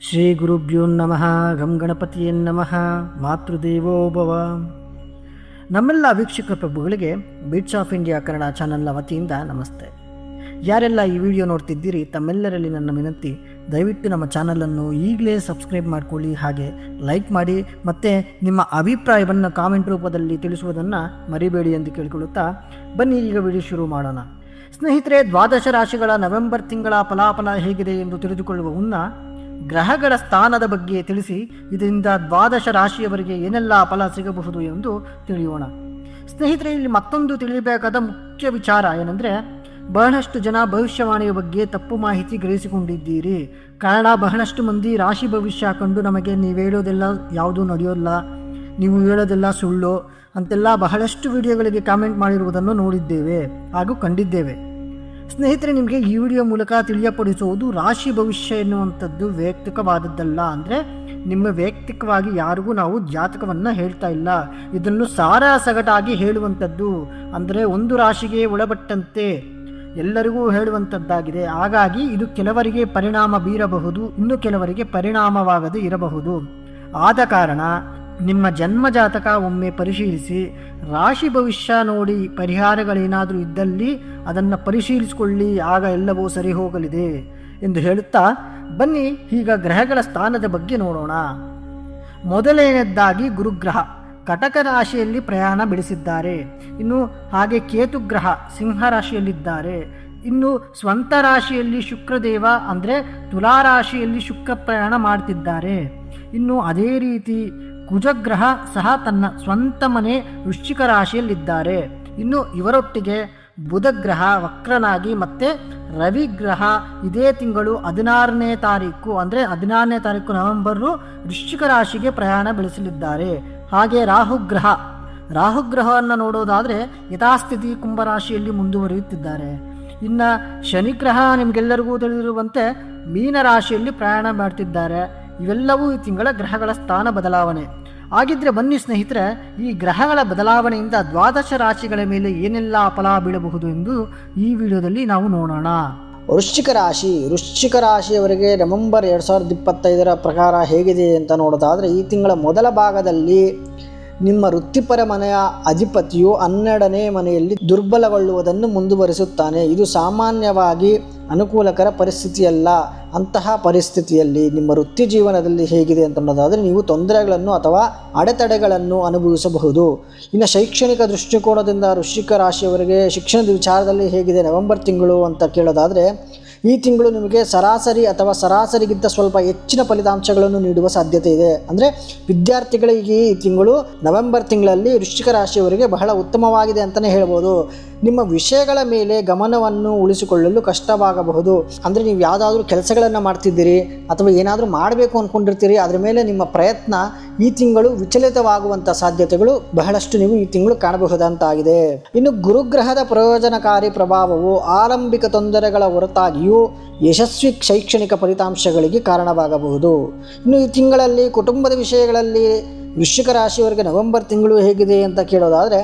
ಶ್ರೀ ಗುರುಭ್ಯೋ ನಮಃ. ಗಂ ಗಣಪತಿಯೇ ನಮಃ. ಮಾತೃದೇವೋ ಭವ. ನಮ್ಮೆಲ್ಲ ವೀಕ್ಷಕ ಪ್ರಭುಗಳಿಗೆ ಬೀಟ್ಸ್ ಆಫ್ ಇಂಡಿಯಾ ಕನ್ನಡ ಚಾನಲ್ನ ವತಿಯಿಂದ ನಮಸ್ತೆ. ಯಾರೆಲ್ಲ ಈ ವಿಡಿಯೋ ನೋಡ್ತಿದ್ದೀರಿ ತಮ್ಮೆಲ್ಲರಲ್ಲಿ ನನ್ನ ವಿನಂತಿ, ದಯವಿಟ್ಟು ನಮ್ಮ ಚಾನಲನ್ನು ಈಗಲೇ ಸಬ್ಸ್ಕ್ರೈಬ್ ಮಾಡಿಕೊಳ್ಳಿ, ಹಾಗೆ ಲೈಕ್ ಮಾಡಿ, ಮತ್ತು ನಿಮ್ಮ ಅಭಿಪ್ರಾಯವನ್ನು ಕಾಮೆಂಟ್ ರೂಪದಲ್ಲಿ ತಿಳಿಸುವುದನ್ನು ಮರಿಬೇಡಿ ಎಂದು ಕೇಳಿಕೊಳ್ಳುತ್ತಾ ಬನ್ನಿ ಈಗ ವಿಡಿಯೋ ಶುರು ಮಾಡೋಣ. ಸ್ನೇಹಿತರೆ, ದ್ವಾದಶ ರಾಶಿಗಳ ನವೆಂಬರ್ ತಿಂಗಳ ಫಲಾಫಲ ಹೇಗಿದೆ ಎಂದು ತಿಳಿದುಕೊಳ್ಳುವ ಮುನ್ನ ಗ್ರಹಗಳ ಸ್ಥಾನದ ಬಗ್ಗೆ ತಿಳಿಸಿ ಇದರಿಂದ ದ್ವಾದಶ ರಾಶಿಯವರಿಗೆ ಏನೆಲ್ಲ ಫಲ ಸಿಗಬಹುದು ಎಂದು ತಿಳಿಯೋಣ. ಸ್ನೇಹಿತರೆ, ಇಲ್ಲಿ ಮತ್ತೊಂದು ತಿಳಿಯಬೇಕಾದ ಮುಖ್ಯ ವಿಚಾರ ಏನೆಂದರೆ, ಬಹಳಷ್ಟು ಜನ ಭವಿಷ್ಯವಾಣಿಯ ಬಗ್ಗೆ ತಪ್ಪು ಮಾಹಿತಿ ಗ್ರಹಿಸಿಕೊಂಡಿದ್ದೀರಿ. ಕಾರಣ, ಬಹಳಷ್ಟು ಮಂದಿ ರಾಶಿ ಭವಿಷ್ಯ ಕಂಡು ನಮಗೆ ನೀವು ಹೇಳೋದೆಲ್ಲ ಯಾವುದೂ ನಡೆಯೋಲ್ಲ, ನೀವು ಹೇಳೋದೆಲ್ಲ ಸುಳ್ಳು ಅಂತೆಲ್ಲ ಬಹಳಷ್ಟು ವಿಡಿಯೋಗಳಿಗೆ ಕಾಮೆಂಟ್ ಮಾಡಿರುವುದನ್ನು ನೋಡಿದ್ದೇವೆ ಹಾಗೂ ಕಂಡಿದ್ದೇವೆ. ಸ್ನೇಹಿತರೆ, ನಿಮಗೆ ಈ ವಿಡಿಯೋ ಮೂಲಕ ತಿಳಿಯಪಡಿಸುವುದು ರಾಶಿ ಭವಿಷ್ಯ ಎನ್ನುವಂಥದ್ದು ವೈಯಕ್ತಿಕವಾದದ್ದಲ್ಲ. ಅಂದರೆ ನಿಮ್ಮ ವೈಯಕ್ತಿಕವಾಗಿ ಯಾರಿಗೂ ನಾವು ಜಾತಕವನ್ನು ಹೇಳ್ತಾ ಇಲ್ಲ, ಇದನ್ನು ಸಾರಾಸಗಟಾಗಿ ಹೇಳುವಂಥದ್ದು. ಅಂದರೆ ಒಂದು ರಾಶಿಗೆ ಒಳಪಟ್ಟಂತೆ ಎಲ್ಲರಿಗೂ ಹೇಳುವಂಥದ್ದಾಗಿದೆ. ಹಾಗಾಗಿ ಇದು ಕೆಲವರಿಗೆ ಪರಿಣಾಮ ಬೀರಬಹುದು, ಇನ್ನು ಕೆಲವರಿಗೆ ಪರಿಣಾಮವಾಗದೇ ಇರಬಹುದು. ಆದ ಕಾರಣ ನಿಮ್ಮ ಜನ್ಮ ಜಾತಕ ಒಮ್ಮೆ ಪರಿಶೀಲಿಸಿ, ರಾಶಿ ಭವಿಷ್ಯ ನೋಡಿ ಪರಿಹಾರಗಳೇನಾದರೂ ಇದ್ದಲ್ಲಿ ಅದನ್ನು ಪರಿಶೀಲಿಸಿಕೊಳ್ಳಿ, ಆಗ ಎಲ್ಲವೂ ಸರಿ ಹೋಗಲಿದೆ ಎಂದು ಹೇಳುತ್ತಾ ಬನ್ನಿ ಈಗ ಗ್ರಹಗಳ ಸ್ಥಾನದ ಬಗ್ಗೆ ನೋಡೋಣ. ಮೊದಲನೆಯದಾಗಿ ಗುರುಗ್ರಹ ಕಟಕ ರಾಶಿಯಲ್ಲಿ ಪ್ರಯಾಣ ಬೆಳೆಸಿದ್ದಾರೆ. ಇನ್ನು ಹಾಗೆ ಕೇತುಗ್ರಹ ಸಿಂಹ ರಾಶಿಯಲ್ಲಿದ್ದಾರೆ. ಇನ್ನು ಸ್ವಂತ ರಾಶಿಯಲ್ಲಿ ಶುಕ್ರದೇವ ಅಂದರೆ ತುಲಾ ರಾಶಿಯಲ್ಲಿ ಶುಕ್ರ ಪ್ರಯಾಣ ಮಾಡ್ತಿದ್ದಾರೆ. ಇನ್ನು ಅದೇ ರೀತಿ ಕುಜಗ್ರಹ ಸಹ ತನ್ನ ಸ್ವಂತ ಮನೆ ವೃಶ್ಚಿಕ ರಾಶಿಯಲ್ಲಿದ್ದಾರೆ. ಇನ್ನು ಇವರೊಟ್ಟಿಗೆ ಬುಧಗ್ರಹ ವಕ್ರನಾಗಿ ಮತ್ತು ರವಿಗ್ರಹ ಇದೇ ತಿಂಗಳು 16ನೇ ತಾರೀಕು ಅಂದರೆ 16ನೇ ತಾರೀಕು ನವೆಂಬರು ವೃಶ್ಚಿಕ ರಾಶಿಗೆ ಪ್ರಯಾಣ ಬೆಳೆಸಲಿದ್ದಾರೆ. ಹಾಗೆ ರಾಹುಗ್ರಹವನ್ನು ನೋಡೋದಾದರೆ ಯಥಾಸ್ಥಿತಿ ಕುಂಭರಾಶಿಯಲ್ಲಿ ಮುಂದುವರಿಯುತ್ತಿದ್ದಾರೆ. ಇನ್ನು ಶನಿಗ್ರಹ ನಿಮಗೆಲ್ಲರಿಗೂ ತಿಳಿದಿರುವಂತೆ ಮೀನರಾಶಿಯಲ್ಲಿ ಪ್ರಯಾಣ ಮಾಡ್ತಿದ್ದಾರೆ. ಇವೆಲ್ಲವೂ ಈ ತಿಂಗಳ ಗ್ರಹಗಳ ಸ್ಥಾನ ಬದಲಾವಣೆ. ಹಾಗಿದ್ರೆ ಬನ್ನಿ ಸ್ನೇಹಿತರೆ, ಈ ಗ್ರಹಗಳ ಬದಲಾವಣೆಯಿಂದ ದ್ವಾದಶ ರಾಶಿಗಳ ಮೇಲೆ ಏನೆಲ್ಲ ಫಲ ಬೀಳಬಹುದು ಎಂದು ಈ ವಿಡಿಯೋದಲ್ಲಿ ನಾವು ನೋಡೋಣ. ವೃಶ್ಚಿಕ ರಾಶಿಯವರಿಗೆ ನವೆಂಬರ್ 2025 ಪ್ರಕಾರ ಹೇಗಿದೆ ಅಂತ ನೋಡೋದಾದರೆ, ಈ ತಿಂಗಳ ಮೊದಲ ಭಾಗದಲ್ಲಿ ನಿಮ್ಮ ವೃತ್ತಿಪರ ಮನೆಯ ಅಧಿಪತಿಯು 12ನೇ ಮನೆಯಲ್ಲಿ ದುರ್ಬಲಗೊಳ್ಳುವುದನ್ನು ಮುಂದುವರಿಸುತ್ತಾನೆ. ಇದು ಸಾಮಾನ್ಯವಾಗಿ ಅನುಕೂಲಕರ ಪರಿಸ್ಥಿತಿಯಲ್ಲ. ಅಂತಹ ಪರಿಸ್ಥಿತಿಯಲ್ಲಿ ನಿಮ್ಮ ವೃತ್ತಿ ಜೀವನದಲ್ಲಿ ಹೇಗಿದೆ ಅಂತ ಅನ್ನೋದಾದರೆ, ನೀವು ತೊಂದರೆಗಳನ್ನು ಅಥವಾ ಅಡೆತಡೆಗಳನ್ನು ಅನುಭವಿಸಬಹುದು. ಇನ್ನು ಶೈಕ್ಷಣಿಕ ದೃಷ್ಟಿಕೋನದಿಂದ ವೃಶ್ಚಿಕ ರಾಶಿಯವರಿಗೆ ಶಿಕ್ಷಣದ ವಿಚಾರದಲ್ಲಿ ಹೇಗಿದೆ ನವೆಂಬರ್ ತಿಂಗಳು ಅಂತ ಕೇಳೋದಾದರೆ, ಈ ತಿಂಗಳು ನಿಮಗೆ ಸರಾಸರಿ ಅಥವಾ ಸರಾಸರಿಗಿಂತ ಸ್ವಲ್ಪ ಹೆಚ್ಚಿನ ಫಲಿತಾಂಶಗಳನ್ನು ನೀಡುವ ಸಾಧ್ಯತೆ ಇದೆ. ಅಂದರೆ ವಿದ್ಯಾರ್ಥಿಗಳಿಗೆ ಈ ತಿಂಗಳು ನವೆಂಬರ್ ತಿಂಗಳಲ್ಲಿ ವೃಶ್ಚಿಕ ರಾಶಿಯವರಿಗೆ ಬಹಳ ಉತ್ತಮವಾಗಿದೆ ಅಂತಲೇ ಹೇಳ್ಬೋದು. ನಿಮ್ಮ ವಿಷಯಗಳ ಮೇಲೆ ಗಮನವನ್ನು ಉಳಿಸಿಕೊಳ್ಳಲು ಕಷ್ಟವಾಗಬಹುದು. ಅಂದರೆ ನೀವು ಯಾವುದಾದ್ರೂ ಕೆಲಸಗಳನ್ನು ಮಾಡ್ತಿದ್ದೀರಿ ಅಥವಾ ಏನಾದರೂ ಮಾಡಬೇಕು ಅಂದ್ಕೊಂಡಿರ್ತೀರಿ, ಅದರ ಮೇಲೆ ನಿಮ್ಮ ಪ್ರಯತ್ನ ಈ ತಿಂಗಳು ವಿಚಲಿತವಾಗುವಂಥ ಸಾಧ್ಯತೆಗಳು ಬಹಳಷ್ಟು ನೀವು ಈ ತಿಂಗಳು ಕಾಣಬಹುದಂತಾಗಿದೆ. ಇನ್ನು ಗುರುಗ್ರಹದ ಪ್ರಯೋಜನಕಾರಿ ಪ್ರಭಾವವು ಆರಂಭಿಕ ತೊಂದರೆಗಳ ಹೊರತಾಗಿಯೂ ಯಶಸ್ವಿ ಶೈಕ್ಷಣಿಕ ಫಲಿತಾಂಶಗಳಿಗೆ ಕಾರಣವಾಗಬಹುದು. ಇನ್ನು ಈ ತಿಂಗಳಲ್ಲಿ ಕುಟುಂಬದ ವಿಷಯಗಳಲ್ಲಿ ವೃಶ್ಚಿಕ ರಾಶಿಯವರಿಗೆ ನವೆಂಬರ್ ತಿಂಗಳು ಹೇಗಿದೆ ಅಂತ ಕೇಳೋದಾದರೆ,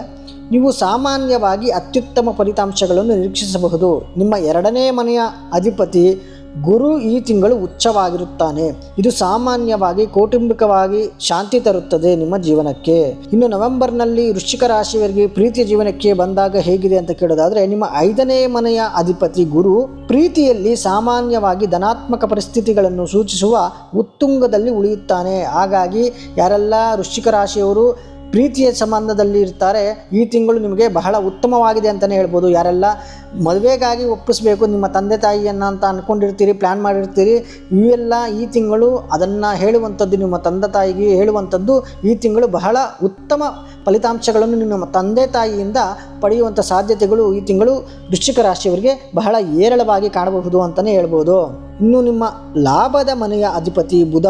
ನೀವು ಸಾಮಾನ್ಯವಾಗಿ ಅತ್ಯುತ್ತಮ ಫಲಿತಾಂಶಗಳನ್ನು ನಿರೀಕ್ಷಿಸಬಹುದು. ನಿಮ್ಮ 2ನೇ ಮನೆಯ ಅಧಿಪತಿ ಗುರು ಈ ತಿಂಗಳು ಉಚ್ಚವಾಗಿರುತ್ತಾನೆ. ಇದು ಸಾಮಾನ್ಯವಾಗಿ ಕೌಟುಂಬಿಕವಾಗಿ ಶಾಂತಿ ತರುತ್ತದೆ ನಿಮ್ಮ ಜೀವನಕ್ಕೆ. ಇನ್ನು ನವೆಂಬರ್ನಲ್ಲಿ ವೃಶ್ಚಿಕ ರಾಶಿಯವರಿಗೆ ಪ್ರೀತಿಯ ಜೀವನಕ್ಕೆ ಬಂದಾಗ ಹೇಗಿದೆ ಅಂತ ಕೇಳೋದಾದರೆ, ನಿಮ್ಮ 5ನೇ ಮನೆಯ ಅಧಿಪತಿ ಗುರು ಪ್ರೀತಿಯಲ್ಲಿ ಸಾಮಾನ್ಯವಾಗಿ ಧನಾತ್ಮಕ ಪರಿಸ್ಥಿತಿಗಳನ್ನು ಸೂಚಿಸುವ ಉತ್ತುಂಗದಲ್ಲಿ ಉಳಿಯುತ್ತಾನೆ. ಹಾಗಾಗಿ ಯಾರೆಲ್ಲ ವೃಶ್ಚಿಕ ರಾಶಿಯವರು ಪ್ರೀತಿಯ ಸಂಬಂಧದಲ್ಲಿ ಇರ್ತಾರೆ, ಈ ತಿಂಗಳು ನಿಮಗೆ ಬಹಳ ಉತ್ತಮವಾಗಿದೆ ಅಂತಲೇ ಹೇಳ್ಬೋದು. ಯಾರೆಲ್ಲ ಮದುವೆಗಾಗಿ ಒಪ್ಪಿಸಬೇಕು ನಿಮ್ಮ ತಂದೆ ತಾಯಿಯನ್ನು ಅಂತ ಅಂದ್ಕೊಂಡಿರ್ತೀರಿ, ಪ್ಲ್ಯಾನ್ ಮಾಡಿರ್ತೀರಿ, ಇವೆಲ್ಲ ಈ ತಿಂಗಳು ಅದನ್ನು ಹೇಳುವಂಥದ್ದು, ನಿಮ್ಮ ತಂದೆ ತಾಯಿಗೆ ಹೇಳುವಂಥದ್ದು ಈ ತಿಂಗಳು ಬಹಳ ಉತ್ತಮ ಫಲಿತಾಂಶಗಳನ್ನು ನಿಮ್ಮ ತಂದೆ ತಾಯಿಯಿಂದ ಪಡೆಯುವಂಥ ಸಾಧ್ಯತೆಗಳು ಈ ತಿಂಗಳು ವೃಶ್ಚಿಕ ರಾಶಿಯವರಿಗೆ ಬಹಳ ಏರಳವಾಗಿ ಕಾಣಬಹುದು ಅಂತಲೇ ಹೇಳ್ಬೋದು. ಇನ್ನು ನಿಮ್ಮ ಲಾಭದ ಮನೆಯ ಅಧಿಪತಿ ಬುಧ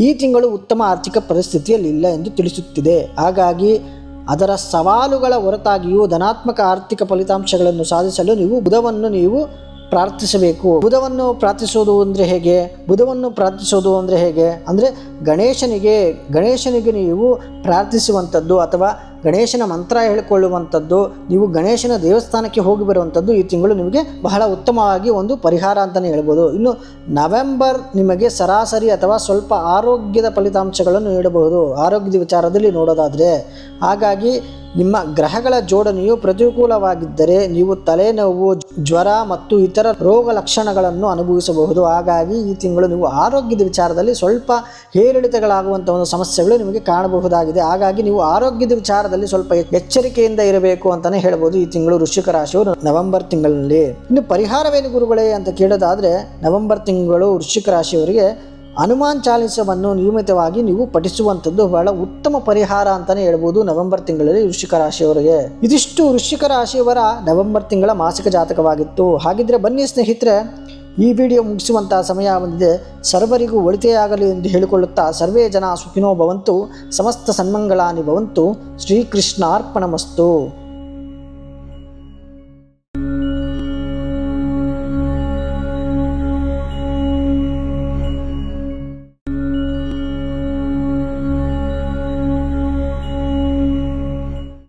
ಈ ತಿಂಗಳು ಉತ್ತಮ ಆರ್ಥಿಕ ಪರಿಸ್ಥಿತಿಯಲ್ಲಿಲ್ಲ ಎಂದು ತಿಳಿಸುತ್ತಿದೆ. ಹಾಗಾಗಿ ಅದರ ಸವಾಲುಗಳ ಹೊರತಾಗಿಯೂ ಧನಾತ್ಮಕ ಆರ್ಥಿಕ ಫಲಿತಾಂಶಗಳನ್ನು ಸಾಧಿಸಲು ನೀವು ಬುಧವನ್ನು ಪ್ರಾರ್ಥಿಸಬೇಕು. ಬುಧವನ್ನು ಪ್ರಾರ್ಥಿಸೋದು ಅಂದರೆ ಹೇಗೆ ಅಂದರೆ ಗಣೇಶನಿಗೆ ನೀವು ಪ್ರಾರ್ಥಿಸುವಂಥದ್ದು ಅಥವಾ ಗಣೇಶನ ಮಂತ್ರ ಹೇಳಿಕೊಳ್ಳುವಂಥದ್ದು, ನೀವು ಗಣೇಶನ ದೇವಸ್ಥಾನಕ್ಕೆ ಹೋಗಿ ಬರುವಂಥದ್ದು ಈ ತಿಂಗಳು ನಿಮಗೆ ಬಹಳ ಉತ್ತಮವಾಗಿ ಒಂದು ಪರಿಹಾರ ಅಂತಲೇ ಹೇಳ್ಬೋದು. ಇನ್ನು ನವೆಂಬರ್ ನಿಮಗೆ ಸರಾಸರಿ ಅಥವಾ ಸ್ವಲ್ಪ ಆರೋಗ್ಯದ ಫಲಿತಾಂಶಗಳನ್ನು ನೀಡಬಹುದು ಆರೋಗ್ಯದ ವಿಚಾರದಲ್ಲಿ ನೋಡೋದಾದರೆ. ಹಾಗಾಗಿ ನಿಮ್ಮ ಗ್ರಹಗಳ ಜೋಡಣೆಯು ಪ್ರತಿಕೂಲವಾಗಿದ್ದರೆ ನೀವು ತಲೆನೋವು, ಜ್ವರ ಮತ್ತು ಇತರ ರೋಗ ಲಕ್ಷಣಗಳನ್ನು ಅನುಭವಿಸಬಹುದು. ಹಾಗಾಗಿ ಈ ತಿಂಗಳು ನೀವು ಆರೋಗ್ಯದ ವಿಚಾರದಲ್ಲಿ ಸ್ವಲ್ಪ ಏರಿಳಿತಗಳಾಗುವಂಥ ಒಂದು ಸಮಸ್ಯೆಗಳು ನಿಮಗೆ ಕಾಣಬಹುದಾಗಿದೆ. ಹಾಗಾಗಿ ನೀವು ಆರೋಗ್ಯದ ವಿಚಾರದಲ್ಲಿ ಸ್ವಲ್ಪ ಎಚ್ಚರಿಕೆಯಿಂದ ಇರಬೇಕು ಅಂತಲೇ ಹೇಳ್ಬೋದು ಈ ತಿಂಗಳು ವೃಶ್ಚಿಕ ರಾಶಿಯವರು ನವೆಂಬರ್ ತಿಂಗಳಲ್ಲಿ. ಇನ್ನು ಪರಿಹಾರವೇನು ಗುರುಗಳೇ ಅಂತ ಕೇಳೋದಾದರೆ, ನವೆಂಬರ್ ತಿಂಗಳು ವೃಶ್ಚಿಕ ರಾಶಿಯವರಿಗೆ ಹನುಮಾನ್ ಚಾಲಿಸವನ್ನು ನಿಯಮಿತವಾಗಿ ನೀವು ಪಠಿಸುವಂಥದ್ದು ಬಹಳ ಉತ್ತಮ ಪರಿಹಾರ ಅಂತಲೇ ಹೇಳ್ಬೋದು ನವೆಂಬರ್ ತಿಂಗಳಲ್ಲಿ ವೃಶ್ಚಿಕ ರಾಶಿಯವರಿಗೆ. ಇದಿಷ್ಟು ವೃಶ್ಚಿಕ ರಾಶಿಯವರ ನವೆಂಬರ್ ತಿಂಗಳ ಮಾಸಿಕ ಜಾತಕವಾಗಿತ್ತು. ಹಾಗಿದ್ರೆ ಬನ್ನಿ ಸ್ನೇಹಿತರೆ, ಈ ವಿಡಿಯೋ ಮುಗಿಸುವಂಥ ಸಮಯ ಬಂದಿದೆ. ಸರ್ವರಿಗೂ ಒಳಿತೆಯಾಗಲಿ ಎಂದು ಹೇಳಿಕೊಳ್ಳುತ್ತಾ ಸರ್ವೇ ಜನ ಸುಖಿನೋ ಭವಂತು, ಸಮಸ್ತ ಸನ್ಮಂಗಳಾನಿ ಭವಂತು. ಶ್ರೀಕೃಷ್ಣಾರ್ಪಣಮಸ್ತು.